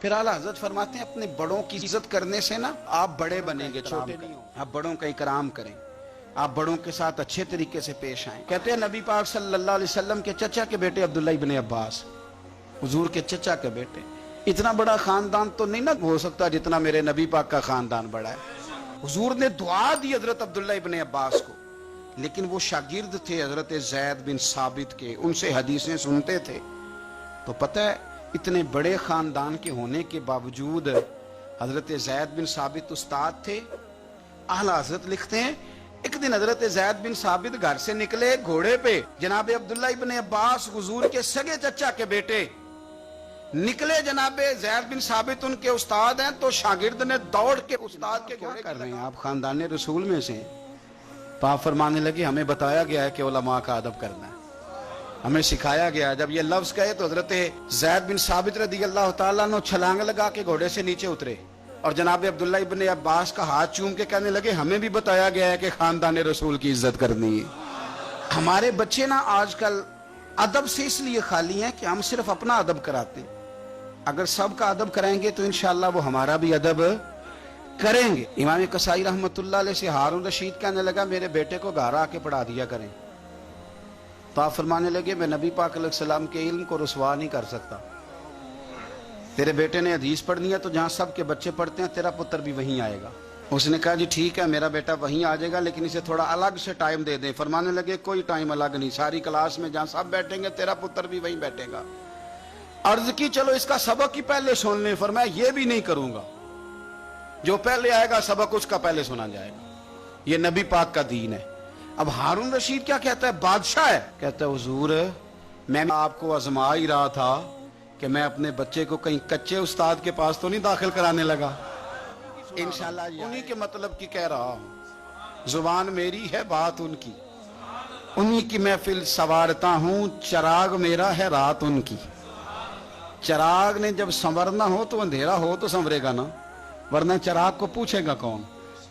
پھر اعلیٰ حضرت فرماتے ہیں اپنے بڑوں کی عزت کرنے سے نا آپ بڑے بنیں گے، چھوٹے نہیں ہوں۔ آپ بڑوں کا اکرام کریں، آپ بڑوں کے ساتھ اچھے طریقے سے پیش آئیں۔ کہتے ہیں نبی پاک صلی اللہ علیہ وسلم کے چچا کے بیٹے عبداللہ ابن عباس، حضور کے چچا کے بیٹے، اتنا بڑا خاندان تو نہیں نہ ہو سکتا جتنا میرے نبی پاک کا خاندان بڑا ہے۔ حضور نے دعا دی حضرت عبداللہ ابن عباس کو، لیکن وہ شاگرد تھے حضرت زید بن ثابت کے، ان سے حدیثیں سنتے تھے۔ تو پتہ ہے اتنے بڑے خاندان کے ہونے کے باوجود حضرت زید بن ثابت استاد تھے۔ اعلیٰ حضرت لکھتے ہیں ایک دن حضرت زید بن ثابت گھر سے نکلے گھوڑے پہ، جناب عبداللہ ابن عباس حضور کے سگے چچا کے بیٹے نکلے، جناب زید بن ثابت ان کے استاد ہیں، تو شاگرد نے دوڑ کے استاد کے گھوڑے کر رہے ہیں، آپ خاندان رسول میں سے ہیں۔ پاپ فرمانے لگے ہمیں بتایا گیا ہے کہ علماء کا ادب کرنا ہے، ہمیں سکھایا گیا ہے۔ جب یہ لفظ کہے تو حضرت زید بن ثابت رضی اللہ تعالیٰ نے چھلانگ لگا کے گھوڑے سے نیچے اترے اور جناب عبداللہ ابن عباس کا ہاتھ چوم کے کہنے لگے ہمیں بھی بتایا گیا ہے کہ خاندان رسول کی عزت کرنی ہے۔ ہمارے بچے نا آج کل ادب سے اس لیے خالی ہیں کہ ہم صرف اپنا ادب کراتے ہیں، اگر سب کا ادب کرائیں گے تو انشاءاللہ وہ ہمارا بھی ادب کریں گے۔ امام قصائی رحمۃ اللہ علیہ سے ہارون رشید کہنے لگا میرے بیٹے کو گھر آ کے پڑھا دیا کریں، تو آپ فرمانے لگے میں نبی پاک علیہ السلام کے علم کو رسوا نہیں کر سکتا، تیرے بیٹے نے حدیث پڑھنی ہے تو جہاں سب کے بچے پڑھتے ہیں تیرا پتر بھی وہیں آئے گا۔ اس نے کہا جی ٹھیک ہے میرا بیٹا وہیں آ جائے گا، لیکن اسے تھوڑا الگ سے ٹائم دے دیں۔ فرمانے لگے کوئی ٹائم الگ نہیں، ساری کلاس میں جہاں سب بیٹھیں گے تیرا پتر بھی وہیں بیٹھے گا۔ عرض کی چلو اس کا سبق ہی پہلے سن لیں، فرمایا یہ بھی نہیں کروں گا، جو پہلے آئے گا سبق اس کا پہلے سنا جائے گا، یہ نبی پاک کا دین ہے۔ اب ہارون رشید کیا کہتا ہے، بادشاہ ہے، کہتا ہے حضور میں آپ کو آزما ہی رہا تھا کہ میں اپنے بچے کو کہیں کچے استاد کے پاس تو نہیں داخل کرانے لگا، انشاءاللہ انہی کے مطلب کی کہہ رہا ہوں، زبان میری ہے بات ان کی، انہی کی محفل سنوارتا ہوں، چراغ میرا ہے رات ان کی۔ چراغ نے جب سنورنا ہو تو اندھیرا ہو تو سنورے گا نا، ورنہ چراغ کو پوچھے گا کون؟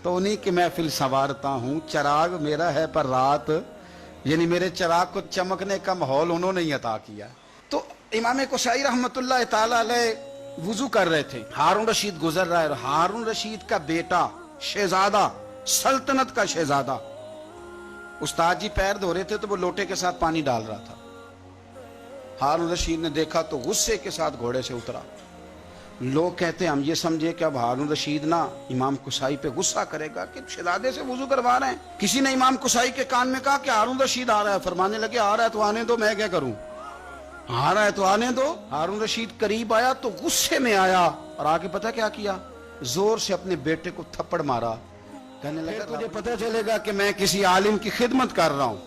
تو انہی کی محفل سنوارتا ہوں، چراغ میرا ہے پر رات، یعنی میرے چراغ کو چمکنے کا ماحول انہوں نے ہی عطا کیا۔ تو امام قصائی رحمۃ اللہ تعالی علیہ وضو کر رہے تھے، ہارون رشید گزر رہا ہے، اور ہارون رشید کا بیٹا شہزادہ، سلطنت کا شہزادہ، استاد جی پیر دھو رہے تھے تو وہ لوٹے کے ساتھ پانی ڈال رہا تھا۔ ہارون رشید نے دیکھا تو غصے کے ساتھ گھوڑے سے اترا۔ لوگ کہتے ہیں ہم یہ سمجھے کہ اب ہارون رشید نا امام قصائی پہ غصہ کرے گا کہ شہزادے سے وضو کروا رہے ہیں۔ کسی نے امام قصائی کے کان میں کہا کہ ہارون رشید آ رہا ہے، فرمانے لگے آ رہا ہے تو آنے دو، میں کیا کروں، آ رہا ہے تو آنے دو۔ ہارون رشید قریب آیا تو غصے میں آیا اور آگے پتہ کیا کیا، زور سے اپنے بیٹے کو تھپڑ مارا، کہنے لگا تجھے پتہ چلے گا کہ میں کسی عالم کی خدمت کر رہا ہوں،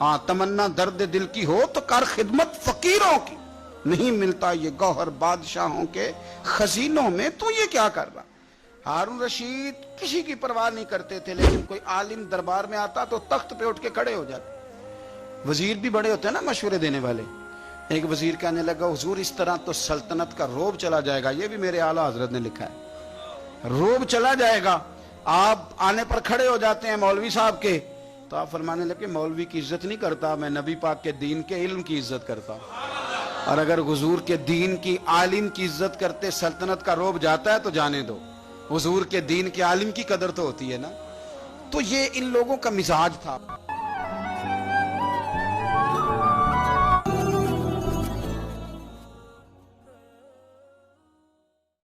ہاں تمنا درد دل کی ہو تو کر خدمت فقیروں کی، نہیں ملتا یہ گوہر بادشاہوں کے خزینوں میں، تو یہ کیا کر رہا۔ ہارون رشید کسی کی پرواہ نہیں کرتے تھے، لیکن کوئی عالم دربار میں آتا تو تخت پہ اٹھ کے کھڑے ہو جاتے۔ وزیر بھی بڑے ہوتے ہیں نا مشورے دینے والے۔ ایک وزیر کہنے لگا حضور اس طرح تو سلطنت کا روب چلا جائے گا، یہ بھی میرے اعلیٰ حضرت نے لکھا ہے، روب چلا جائے گا۔ آپ آنے پر کھڑے ہو جاتے ہیں مولوی صاحب کے، تو آپ فرمانے لگے مولوی کی عزت نہیں کرتا، میں نبی پاک کے دین کے علم کی عزت کرتا ہوں، اور اگر حضور کے دین کی عالم کی عزت کرتے سلطنت کا روب جاتا ہے تو جانے دو، حضور کے دین کے عالم کی قدر تو ہوتی ہے نا۔ تو یہ ان لوگوں کا مزاج تھا۔